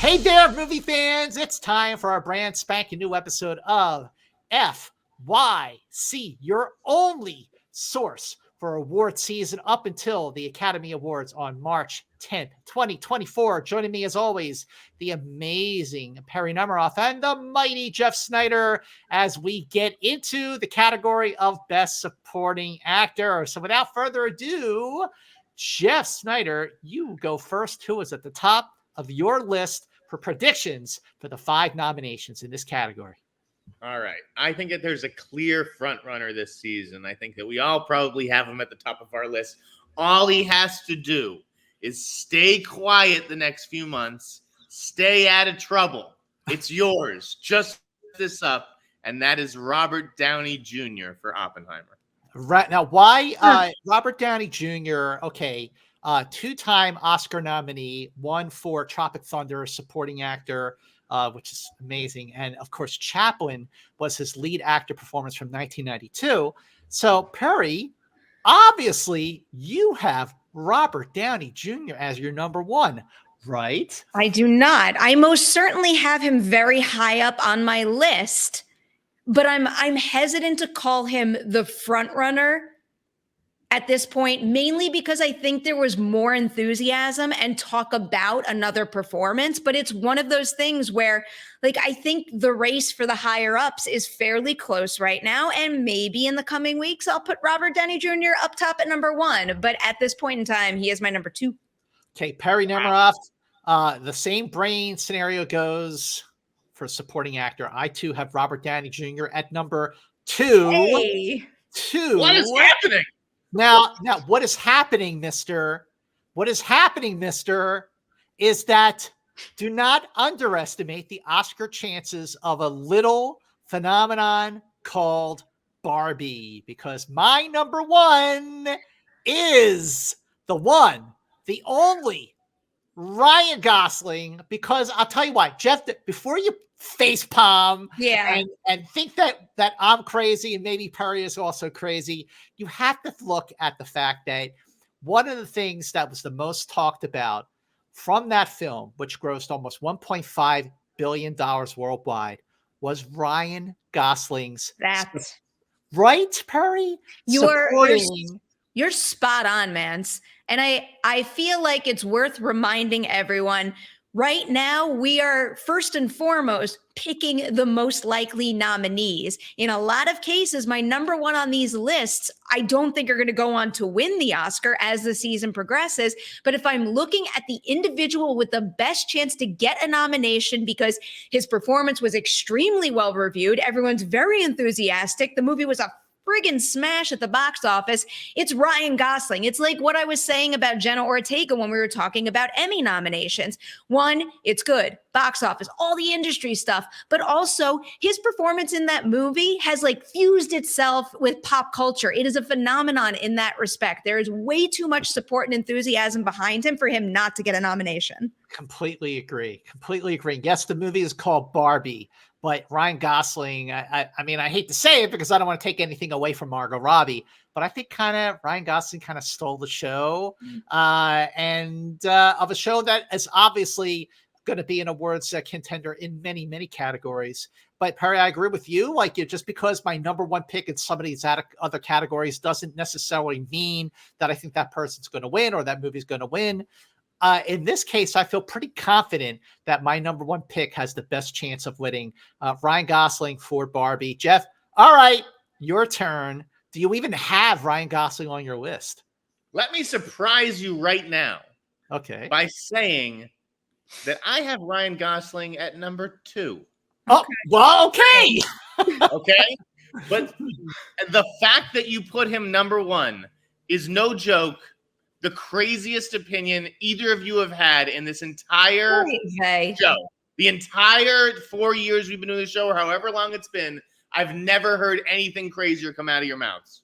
Hey there, movie fans. It's time for our brand spanking new episode of FYC, your only source for award season up until the Academy Awards on March 10th, 2024. Joining me as always, the amazing Perri Nemiroff and the mighty Jeff Snyder as we get into the category of Best Supporting Actor. So without further ado, Jeff Snyder, you go first. Who is at the top of your list for predictions for the 5 nominations in this category? All right. I think that there's a clear front runner this season. I think that we all probably have him at the top of our list. All he has to do is stay quiet the next few months, stay out of trouble. It's yours. Just this up. And that is Robert Downey Jr. for Oppenheimer. Right now, why Robert Downey Jr., okay, 2-time Oscar nominee, one for Tropic Thunder, supporting actor, which is amazing. And of course, Chaplin was his lead actor performance from 1992. So Perri, obviously you have Robert Downey Jr. as your number one, right? I do not. I most certainly have him very high up on my list, but I'm hesitant to call him the front runner at this point, mainly because I think there was more enthusiasm and talk about another performance. But it's one of those things where, like, I think the race for the higher ups is fairly close right now. And maybe in the coming weeks, I'll put Robert Downey Jr. up top at number 1. But at this point in time, he is my number 2. Okay, Perri Nemiroff, the same brain scenario goes for supporting actor. I too have Robert Downey Jr. at number 2. Hey. 2. What is happening? Now, what is happening, mister? What is happening, mister, is that do not underestimate the Oscar chances of a little phenomenon called Barbie, because my number 1 is the one, the only Ryan Gosling, because I'll tell you what, Jeff, before you face palm and think that I'm crazy and maybe Perri is also crazy, you have to look at the fact that one of the things that was the most talked about from that film, which grossed almost $1.5 billion worldwide, was Ryan Gosling's. That's right, Perri? You're spot on, man. And I feel like it's worth reminding everyone, right now, we are first and foremost picking the most likely nominees. In a lot of cases, my number 1 on these lists, I don't think are going to go on to win the Oscar as the season progresses. But if I'm looking at the individual with the best chance to get a nomination because his performance was extremely well reviewed, everyone's very enthusiastic, the movie was a friggin' smash at the box office, it's Ryan Gosling. It's like what I was saying about Jenna Ortega when we were talking about Emmy nominations. 1, it's good, box office, all the industry stuff, but also his performance in that movie has like fused itself with pop culture. It is a phenomenon in that respect. There is way too much support and enthusiasm behind him for him not to get a nomination. Completely agree. Yes, the movie is called Barbie, but Ryan Gosling, I mean, I hate to say it because I don't want to take anything away from Margot Robbie, but I think Ryan Gosling kind of stole the show and of a show that is obviously going to be an awards contender in many, many categories. But Perri, I agree with you. Like, just because my number 1 pick in some of these other categories doesn't necessarily mean that I think that person's going to win or that movie's going to win. In this case, I feel pretty confident that my number 1 pick has the best chance of winning. Ryan Gosling for Barbie. Jeff, all right, your turn. Do you even have Ryan Gosling on your list? Let me surprise you right now. Okay. By saying that I have Ryan Gosling at number 2. Oh, well, okay. Okay. But the fact that you put him number 1 is no joke. The craziest opinion either of you have had in this entire show. The entire 4 years we've been doing the show, or however long it's been, I've never heard anything crazier come out of your mouths.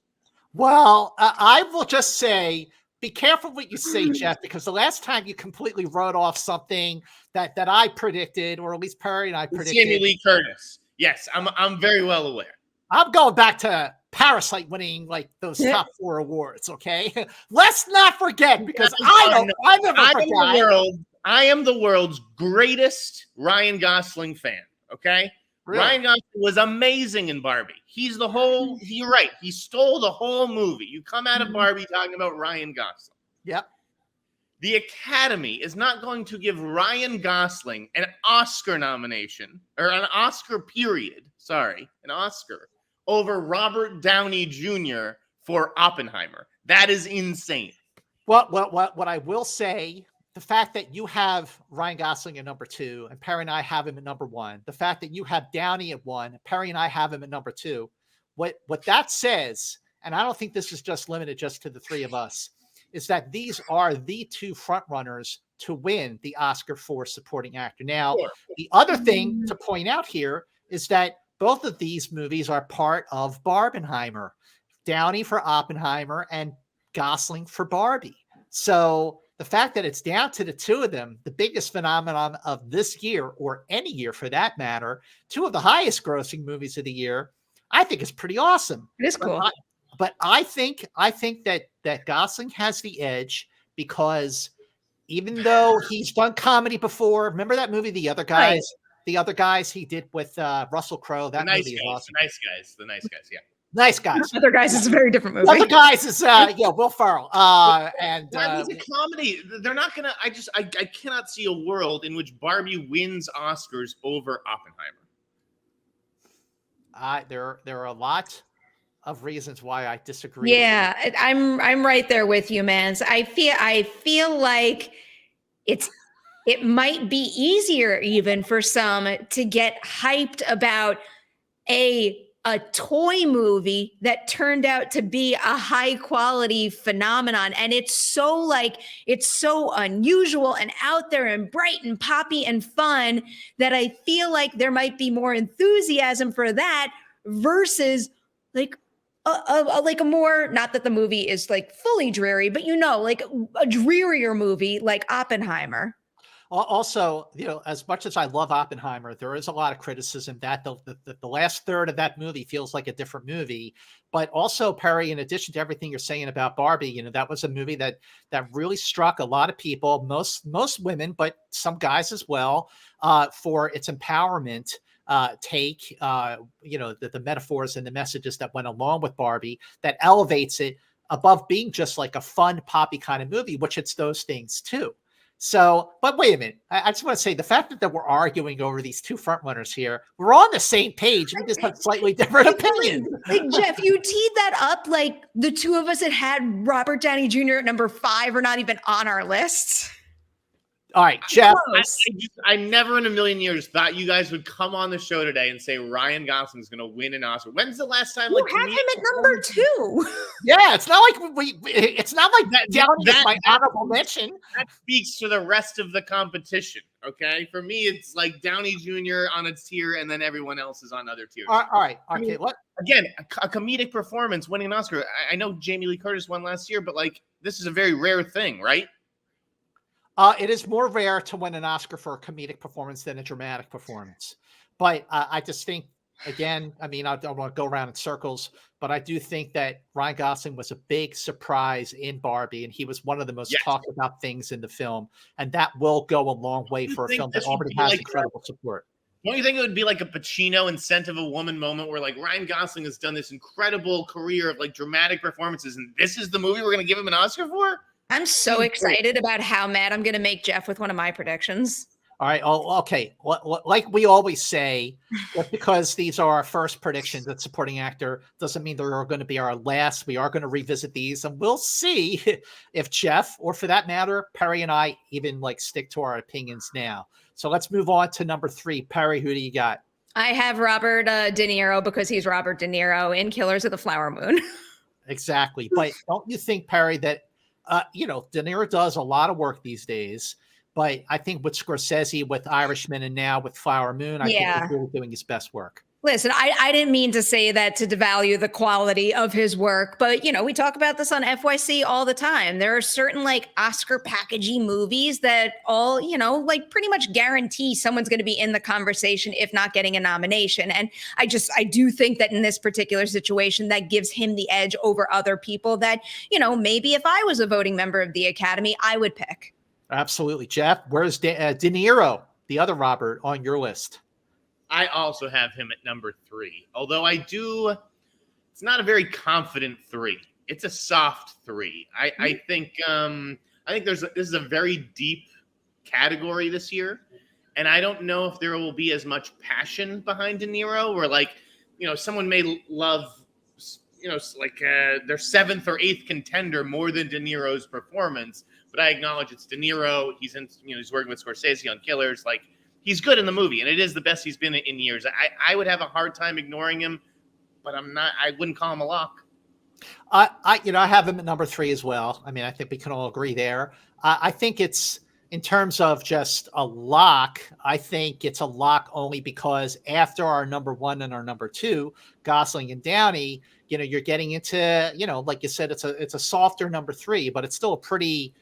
Well, I will just say, be careful what you say, Jeff, because the last time you completely wrote off something that I predicted, or at least Perri and I predicted. Jamie Lee Curtis. Yes, I'm very well aware. I'm going back to Parasite winning like those top 4 awards. Okay, let's not forget, because I never forgot. I am the world's greatest Ryan Gosling fan. Okay. Really? Ryan Gosling was amazing in Barbie. You're right. He stole the whole movie. You come out of Barbie talking about Ryan Gosling. Yep. The Academy is not going to give Ryan Gosling an Oscar nomination, or an Oscar period, an Oscar, over Robert Downey Jr. for Oppenheimer. That is insane. Well, what I will say, the fact that you have Ryan Gosling at number 2 and Perri and I have him at number 1, the fact that you have Downey at 1, Perri and I have him at number 2, what that says, and I don't think this is just limited just to the three of us, is that these are the 2 front runners to win the Oscar for supporting actor. Now, the other thing to point out here is that both of these movies are part of Barbenheimer. Downey for Oppenheimer and Gosling for Barbie. So the fact that it's down to the 2 of them, the biggest phenomenon of this year, or any year for that matter, 2 of the highest grossing movies of the year, I think is pretty awesome. It is cool. But I think that Gosling has the edge because even though he's done comedy before, remember that movie, The Other Guys? Right. The Other Guys he did with Russell Crowe. That movie is awesome. The Nice Guys, yeah. Nice Guys. Other Guys is a very different movie. Other Guys is Will Ferrell. And Barbie's a comedy. They're not gonna. I cannot see a world in which Barbie wins Oscars over Oppenheimer. There are a lot of reasons why I disagree. Yeah, I'm right there with you, man. So I feel like it might be easier even for some to get hyped about a toy movie that turned out to be a high quality phenomenon. And it's so unusual and out there and bright and poppy and fun that I feel like there might be more enthusiasm for that versus like a more, not that the movie is like fully dreary, but like a drearier movie like Oppenheimer. Also, as much as I love Oppenheimer, there is a lot of criticism that the last third of that movie feels like a different movie. But also, Perri, in addition to everything you're saying about Barbie, that was a movie that really struck a lot of people, most women, but some guys as well, for its empowerment take, the metaphors and the messages that went along with Barbie that elevates it above being just like a fun, poppy kind of movie, which it's those things too. So, but wait a minute. I just want to say the fact that we're arguing over these 2 frontrunners here, we're on the same page. We just have slightly different opinions. Like, Jeff, you teed that up like the 2 of us had Robert Downey Jr. at number 5 are not even on our lists. All right, Jeff. I never in a million years thought you guys would come on the show today and say Ryan Gosling is going to win an Oscar. When's the last time? You had him at number 2. Yeah, it's not like it's not like Downey is my honorable mention. That speaks to the rest of the competition. Okay, for me, it's like Downey Jr. on a tier, and then everyone else is on other tiers. All right. Okay, what? Again, a comedic performance winning an Oscar. I know Jamie Lee Curtis won last year, but like this is a very rare thing, right? It is more rare to win an Oscar for a comedic performance than a dramatic performance. But I just think, again, I don't want to go around in circles, but I do think that Ryan Gosling was a big surprise in Barbie, and he was one of the most talked about things in the film. And that will go a long way for a film that already has incredible support. Don't you think it would be like a Pacino in Scent of a Woman moment where like Ryan Gosling has done this incredible career of like dramatic performances, and this is the movie we're going to give him an Oscar for? I'm so excited about how mad I'm going to make Jeff with one of my predictions. All right. Oh, okay. Like we always say, just because these are our first predictions at supporting actor doesn't mean they're going to be our last. We are going to revisit these, and we'll see if Jeff, or for that matter, Perri and I even stick to our opinions now. So let's move on to number 3. Perri, who do you got? I have Robert De Niro because he's Robert De Niro in Killers of the Flower Moon. Exactly. But don't you think, Perri, that De Niro does a lot of work these days, but I think with Scorsese, with Irishman, and now with Flower Moon, I think he's really doing his best work. Listen, I didn't mean to say that to devalue the quality of his work, but we talk about this on FYC all the time. There are certain Oscar packagey movies that all, pretty much guarantee someone's going to be in the conversation, if not getting a nomination. And I do think that in this particular situation, that gives him the edge over other people that, maybe if I was a voting member of the Academy, I would pick. Absolutely. Jeff, where's De Niro, the other Robert, on your list? I also have him at number 3. Although it's not a very confident 3. It's a soft 3. I think this is a very deep category this year, and I don't know if there will be as much passion behind De Niro, or like, someone may love, like their 7th or 8th contender more than De Niro's performance. But I acknowledge it's De Niro. He's he's working with Scorsese on Killers. Like, he's good in the movie, and it is the best he's been in years. I would have a hard time ignoring him, but I wouldn't call him a lock. I have him at number 3 as well. I mean, I think we can all agree there. I think it's, in terms of just a lock, I think it's a lock only because after our number 1 and our number 2, Gosling and Downey, you're getting into, like you said, it's a softer number 3, but it's still a pretty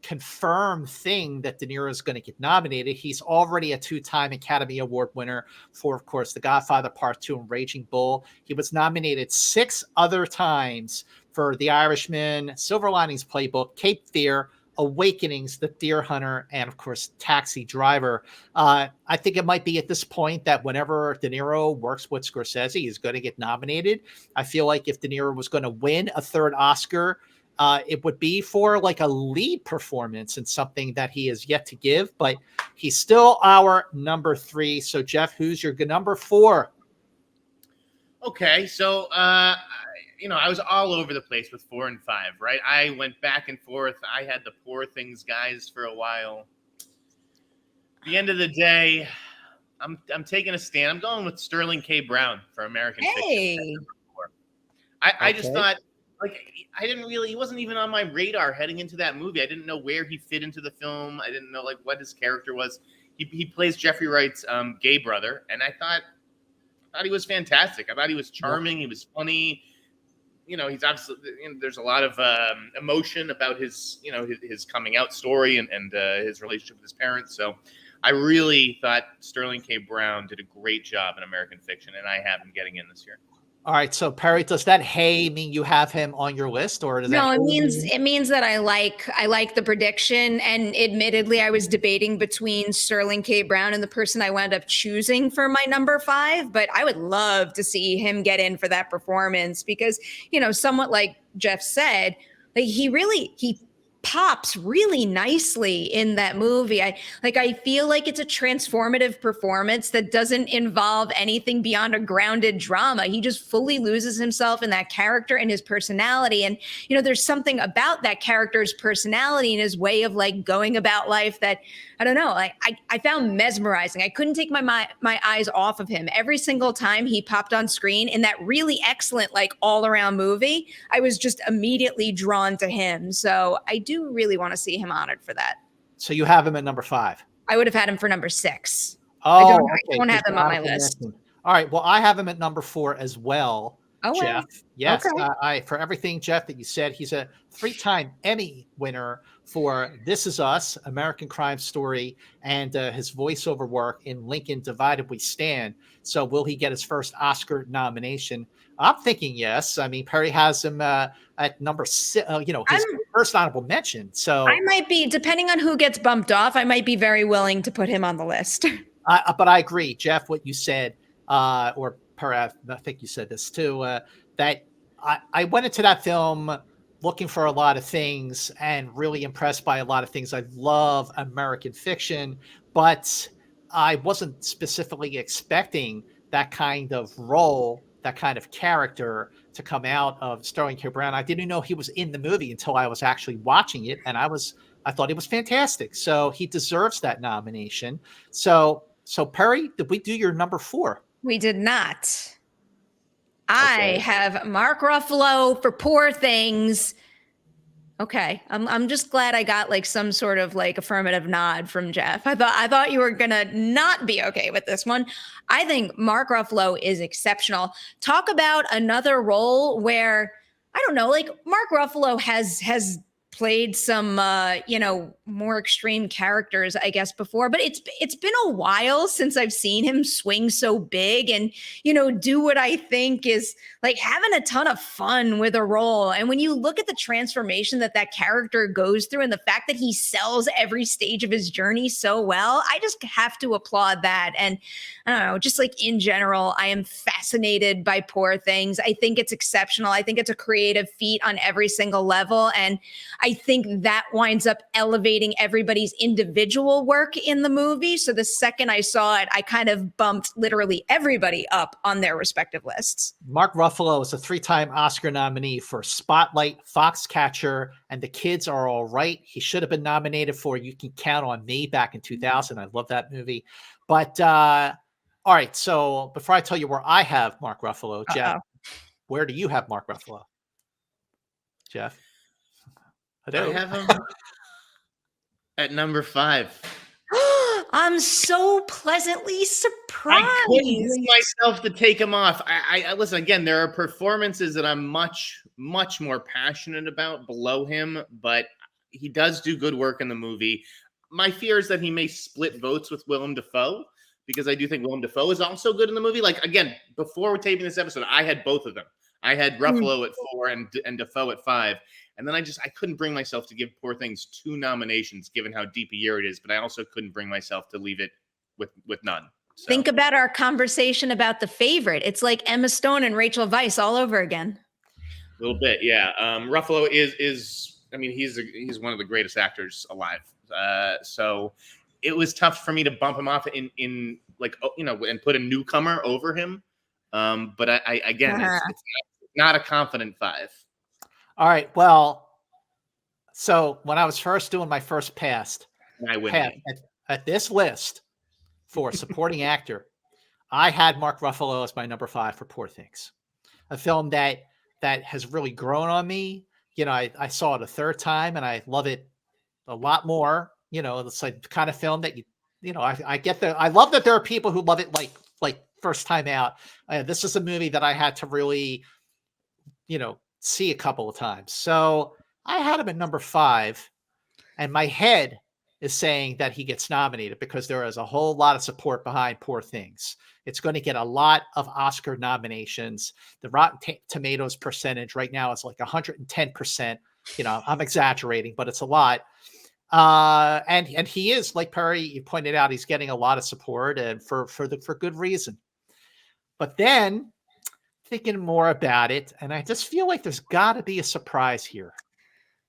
confirmed thing that De Niro is going to get nominated. He's already a 2-time Academy Award winner for, of course, The Godfather Part 2 and Raging Bull. He was nominated 6 other times for The Irishman, Silver Linings Playbook, Cape Fear, Awakenings, The Deer Hunter, and of course, Taxi Driver. I think it might be at this point that whenever De Niro works with Scorsese, he's going to get nominated. I feel like if De Niro was going to win a 3rd Oscar, it would be for like a lead performance and something that he has yet to give, but he's still our number 3. So Jeff, who's your number 4? Okay. So, I was all over the place with 4 and 5, right? I went back and forth. I had the Poor Things guys for a while. At the end of the day, I'm taking a stand. I'm going with Sterling K. Brown for American Fiction. I just thought, like, he wasn't even on my radar heading into that movie. I didn't know where he fit into the film. I didn't know like what his character was. He plays Jeffrey Wright's gay brother, and I thought he was fantastic. I thought he was charming. He was funny. He's obviously, there's a lot of emotion about his coming out story and his relationship with his parents. So I really thought Sterling K. Brown did a great job in American Fiction, and I have him getting in this year. All right, so Perri, does that "hey" mean you have him on your list, or does no? That it means that I like the prediction. And admittedly, I was debating between Sterling K. Brown and the person I wound up choosing for my number 5. But I would love to see him get in for that performance because, somewhat like Jeff said, like he pops really nicely in that movie. I feel like it's a transformative performance that doesn't involve anything beyond a grounded drama. He just fully loses himself in that character and his personality. And, there's something about that character's personality and his way of like going about life that, I don't know, I found mesmerizing. I couldn't take my eyes off of him. Every single time he popped on screen in that really excellent, like all around movie, I was just immediately drawn to him. So I do really want to see him honored for that. So you have him at number 5. I would have had him for number 6. Oh, I don't have him on my list. All right. Well, I have him at number 4 as well. Oh, Jeff. wow. Yes. Okay. For everything, Jeff, that you said, he's a 3-time Emmy winner for This Is Us, American Crime Story, and his voiceover work in Lincoln Divided We Stand. So will he get his first Oscar nomination? I'm thinking yes. I mean, Perri has him at number 6, his first honorable mention. So I might be, depending on who gets bumped off, I might be very willing to put him on the list. But I agree, Jeff, what you said, or Perri, I think you said this too, that I went into that film looking for a lot of things and really impressed by a lot of things. I love American Fiction, but I wasn't specifically expecting that kind of role, that kind of character to come out of Sterling K. Brown. I didn't know he was in the movie until I was actually watching it, and I thought he was fantastic. So he deserves that nomination. So Perri, did we do your number 4? We did not. I have Mark Ruffalo for Poor Things. Okay, I'm just glad I got like some sort of like affirmative nod from Jeff. I thought you were gonna not be okay with this one. I think Mark Ruffalo is exceptional. Talk about another role where I don't know, like Mark Ruffalo has played some more extreme characters, I guess, before, but it's been a while since I've seen him swing so big and do what I think is like having a ton of fun with a role. And when you look at the transformation that character goes through and the fact that he sells every stage of his journey so well, I just have to applaud that. And I don't know, just like in general, I am fascinated by Poor Things. I think it's exceptional. I think it's a creative feat on every single level. And I think that winds up elevating everybody's individual work in the movie. So the second I saw it, I kind of bumped literally everybody up on their respective lists. Mark Ruffalo is a 3-time Oscar nominee for Spotlight, Foxcatcher, and The Kids Are All Right. He should have been nominated for You Can Count on Me back in 2000. I love that movie. But all right, so before I tell you where I have Mark Ruffalo, Jeff, where do you have Mark Ruffalo? Jeff? I have him at number 5. I'm so pleasantly surprised. I couldn't bring myself to take him off. I listen, again, there are performances that I'm much, much more passionate about below him, but he does do good work in the movie. My fear is that he may split votes with Willem Dafoe, because I do think Willem Dafoe is also good in the movie. Like, again, before we're taping this episode, I had both of them. I had Ruffalo at 4 and Dafoe at 5. And then I couldn't bring myself to give Poor Things 2 nominations, given how deep a year it is. But I also couldn't bring myself to leave it with none. So. Think about our conversation about The Favorite. It's like Emma Stone and Rachel Weisz all over again. A little bit, yeah. Ruffalo is I mean, he's one of the greatest actors alive. So it was tough for me to bump him off in like, and put a newcomer over him. But I again, it's not a confident 5. All right. Well, so when I was first doing my first pass at this list for supporting actor, I had Mark Ruffalo as my number 5 for Poor Things, a film that has really grown on me. I saw it a third time and I love it a lot more. It's like the kind of film that I get that. I love that there are people who love it like first time out. This is a movie that I had to really, see a couple of times. So I had him at number 5, and my head is saying that he gets nominated because there is a whole lot of support behind Poor Things. It's going to get a lot of Oscar nominations. The Rotten Tomatoes percentage right now is like 110%. I'm exaggerating, but it's a lot. And he is, like Perri, you pointed out, he's getting a lot of support, and for good reason. But then thinking more about it, and I just feel like there's got to be a surprise here.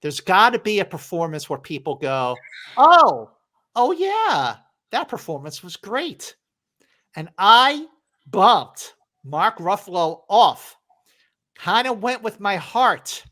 There's got to be a performance where people go, oh yeah, that performance was great. And I bumped Mark Ruffalo off, kind of went with my heart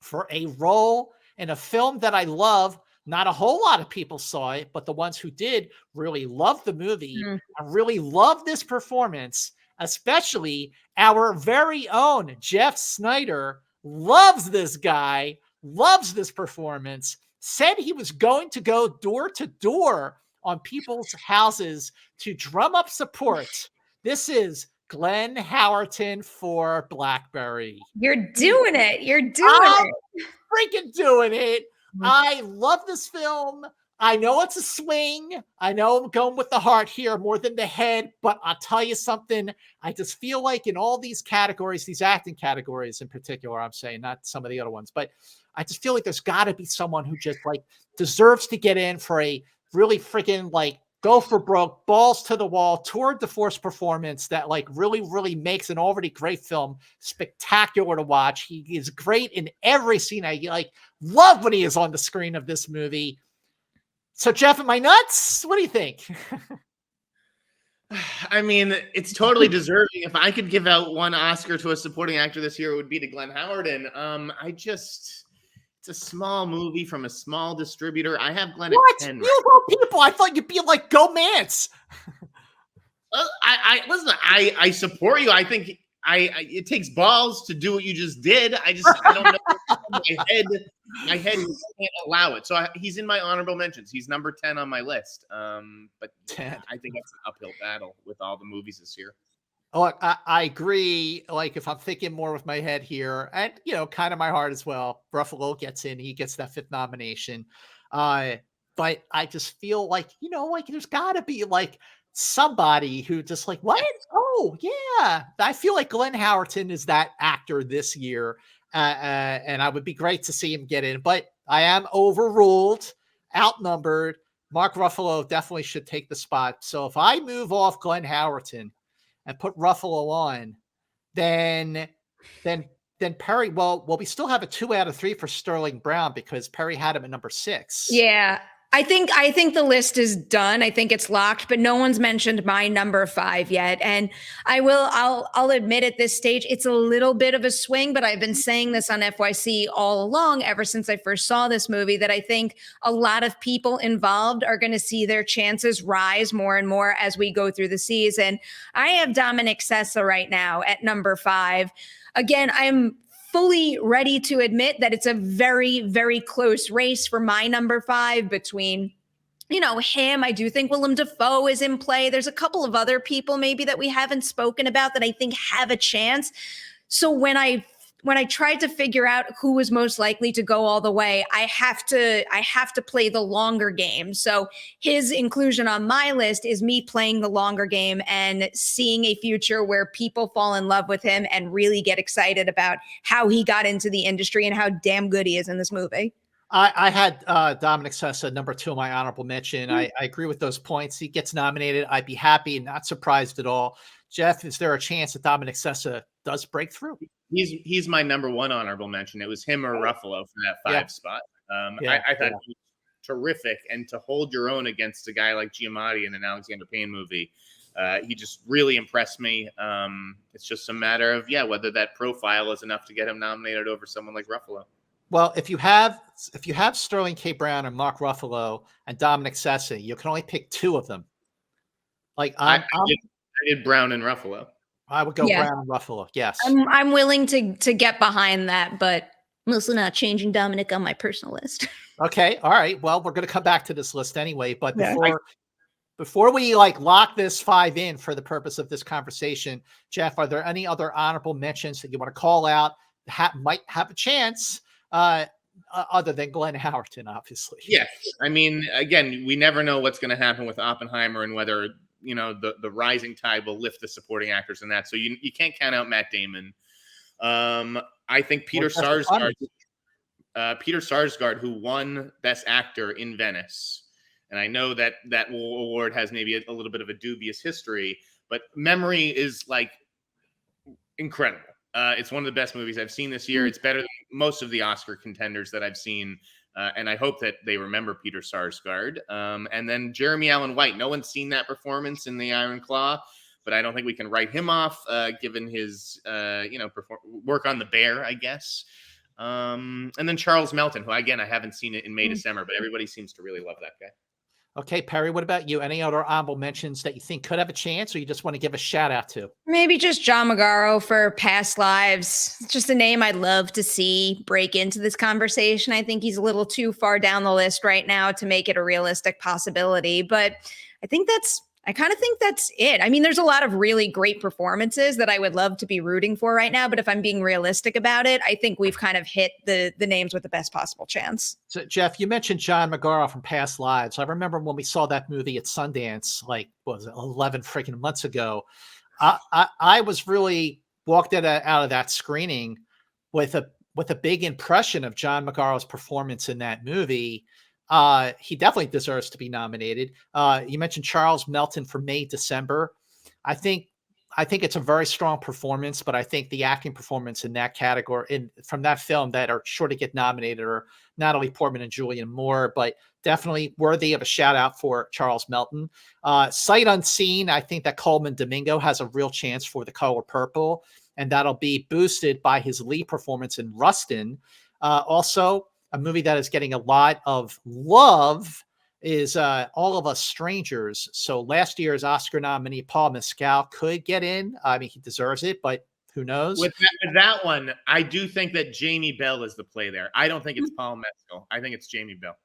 for a role in a film that I love. Not a whole lot of people saw it, but the ones who did really loved the movie. I really love this performance, especially our very own Jeff Snyder loves this guy, loves this performance, said he was going to go door to door on people's houses to drum up support. This is Glenn Howerton for Blackberry. You're doing it. You're doing it. Freaking doing it. I love this film. I know it's a swing. I know I'm going with the heart here more than the head, but I'll tell you something. I just feel like in all these categories, these acting categories in particular, I'm saying, not some of the other ones, but I just feel like there's got to be someone who just like deserves to get in for a really freaking like go for broke, balls to the wall, tour de force performance that like really, really makes an already great film spectacular to watch. He is great in every scene. I like love when he is on the screen of this movie. So Jeff, am I nuts? What do you think? I mean, it's totally deserving. If I could give out one Oscar to a supporting actor this year, it would be to Glenn Howerton. It's a small movie from a small distributor. I have Glenn at 10. People, I thought you'd be like, go Mance. I support you. I think it takes balls to do what you just did. I don't know. My head can't allow it. So he's in my honorable mentions. He's number 10 on my list. But 10. I think that's an uphill battle with all the movies this year. Oh, I agree. Like, if I'm thinking more with my head here, and kind of my heart as well, Ruffalo gets in, he gets that fifth nomination. Uh, but I just feel like, like there's got to be like somebody who just like, what? Oh, yeah. I feel like Glenn Howerton is that actor this year, and I would be great to see him get in. But I am overruled, outnumbered. Mark Ruffalo definitely should take the spot. So if I move off Glenn Howerton and put Ruffalo on, then then then Perri. Well, we still have a 2 out of 3 for Sterling Brown because Perri had him at number 6. Yeah. I think the list is done. I think it's locked, but no one's mentioned my number 5 yet. And I'll admit at this stage it's a little bit of a swing, but I've been saying this on FYC all along ever since I first saw this movie, that I think a lot of people involved are going to see their chances rise more and more as we go through the season. I have Dominic Sessa right now at number 5. Again, I'm fully ready to admit that it's a very, very close race for my number 5 between, him. I do think Willem Dafoe is in play. There's a couple of other people maybe that we haven't spoken about that I think have a chance. So when I tried to figure out who was most likely to go all the way, I have to play the longer game. So his inclusion on my list is me playing the longer game and seeing a future where people fall in love with him and really get excited about how he got into the industry and how damn good he is in this movie. I had Dominic Sessa number 2 on my honorable mention. I agree with those points. He gets nominated. I'd be happy and not surprised at all. Jeff, is there a chance that Dominic Sessa does break through? He's my number 1 honorable mention. It was him or Ruffalo for that 5 spot. I thought he was terrific, and to hold your own against a guy like Giamatti in an Alexander Payne movie, he just really impressed me. It's just a matter of whether that profile is enough to get him nominated over someone like Ruffalo. Well, if you have Sterling K. Brown and Mark Ruffalo and Dominic Sessa, you can only pick 2 of them. Like I did Brown and Ruffalo. I would go Brown and Ruffalo. Yes, I'm willing to get behind that, but mostly not changing Dominic on my personal list. Okay, all right. Well, we're going to come back to this list anyway, but before we lock this 5 in for the purpose of this conversation, Jeff, are there any other honorable mentions that you want to call out that might have a chance? Other than Glenn Howerton, obviously. Yes. I mean, again, we never know what's going to happen with Oppenheimer and whether, the rising tide will lift the supporting actors in that. So you can't count out Matt Damon. I think Peter Sarsgaard, who won Best Actor in Venice. And I know that award has maybe a little bit of a dubious history, but Memory is incredible. It's one of the best movies I've seen this year. It's better than most of the Oscar contenders that I've seen. And I hope that they remember Peter Sarsgaard. And then Jeremy Allen White. No one's seen that performance in The Iron Claw, but I don't think we can write him off given his, work on The Bear, I guess. And then Charles Melton, who, again, I haven't seen it in May, December, but everybody seems to really love that guy. Okay, Perri, what about you? Any other honorable mentions that you think could have a chance, or you just want to give a shout out to? Maybe just John Magaro for Past Lives. It's just a name I'd love to see break into this conversation. I think he's a little too far down the list right now to make it a realistic possibility, but I kind of think that's it. I mean, there's a lot of really great performances that I would love to be rooting for right now, but if I'm being realistic about it, I think we've kind of hit the names with the best possible chance. So, Jeff, you mentioned John Magaro from Past Lives. I remember when we saw that movie at Sundance, 11 freaking months ago. I was really walked out of that screening with a big impression of John Magaro's performance in that movie. He definitely deserves to be nominated. You mentioned Charles Melton for May, December. I think it's a very strong performance, but I think the acting performance in that category from that film that are sure to get nominated are Natalie Portman and Julianne Moore, but definitely worthy of a shout out for Charles Melton. Sight Unseen, I think that Coleman Domingo has a real chance for The Color Purple, and that'll be boosted by his lead performance in Rustin. Also, a movie that is getting a lot of love is All of Us Strangers. So last year's Oscar nominee Paul Mescal could get in. I mean, he deserves it, but who knows? With that one, I do think that Jamie Bell is the play there. I don't think it's Paul Mescal. I think it's Jamie Bell.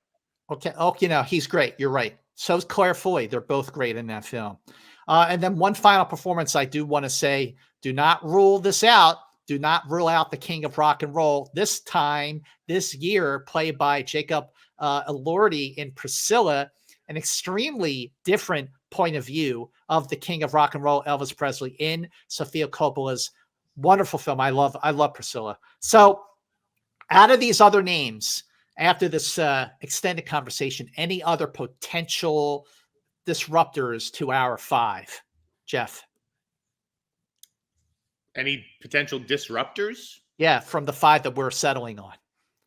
Okay. Oh, he's great. You're right. So is Claire Foy. They're both great in that film. And then one final performance I do want to say, do not rule this out. Do not rule out the king of rock and roll. This time, this year, played by Jacob Elordi in Priscilla, an extremely different point of view of the king of rock and roll, Elvis Presley, in Sofia Coppola's wonderful film. I love Priscilla. So out of these other names, after this extended conversation, any other potential disruptors to our 5? Jeff? Any potential disruptors? Yeah, from the 5 that we're settling on.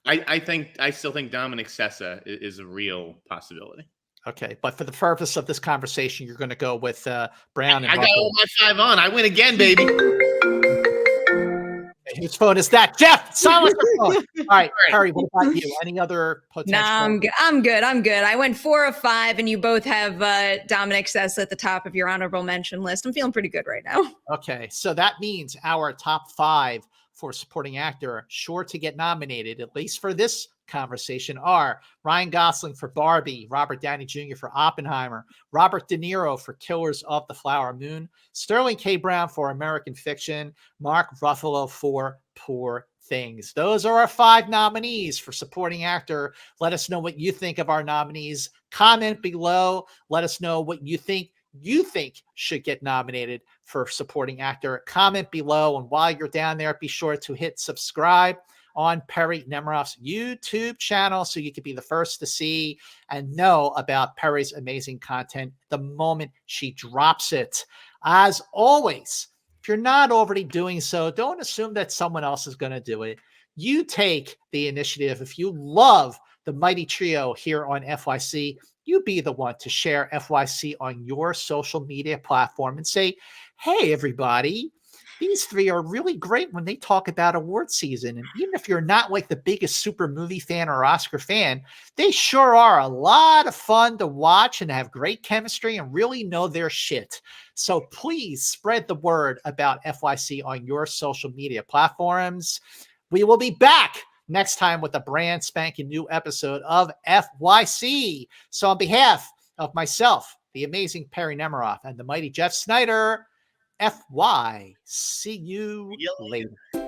I still think Dominic Sessa is a real possibility. Okay, but for the purpose of this conversation, you're going to go with Brown and I got all my 5 on. I win again, baby. Whose phone is that? Jeff, silence your phone. All right, Perri, what about you? Any other potential? Nah, I'm good. I went 4 of 5, and you both have Dominic Sessa at the top of your honorable mention list. I'm feeling pretty good right now. Okay, so that means our top 5 for supporting actor sure to get nominated, at least for this conversation, are Ryan Gosling for Barbie, Robert Downey Jr. for Oppenheimer, Robert De Niro for Killers of the Flower Moon, Sterling K. Brown for American Fiction, Mark Ruffalo for Poor Things. Those are our 5 nominees for supporting actor. Let us know what you think of our nominees. Comment below. Let us know what you think should get nominated for supporting actor. Comment below, and while you're down there, be sure to hit subscribe on Perri Nemiroff's YouTube channel so you can be the first to see and know about Perri's amazing content the moment she drops it. As always, if you're not already doing so, don't assume that someone else is going to do it. You take the initiative. If you love the mighty trio here on FYC, you be the one to share FYC on your social media platform and say, hey, everybody, these 3 are really great when they talk about award season. And even if you're not like the biggest super movie fan or Oscar fan, they sure are a lot of fun to watch and have great chemistry and really know their shit. So please spread the word about FYC on your social media platforms. We will be back next time with a brand spanking new episode of FYC. So on behalf of myself, the amazing Perri Nemiroff, and the mighty Jeff Snyder, FY. See you later.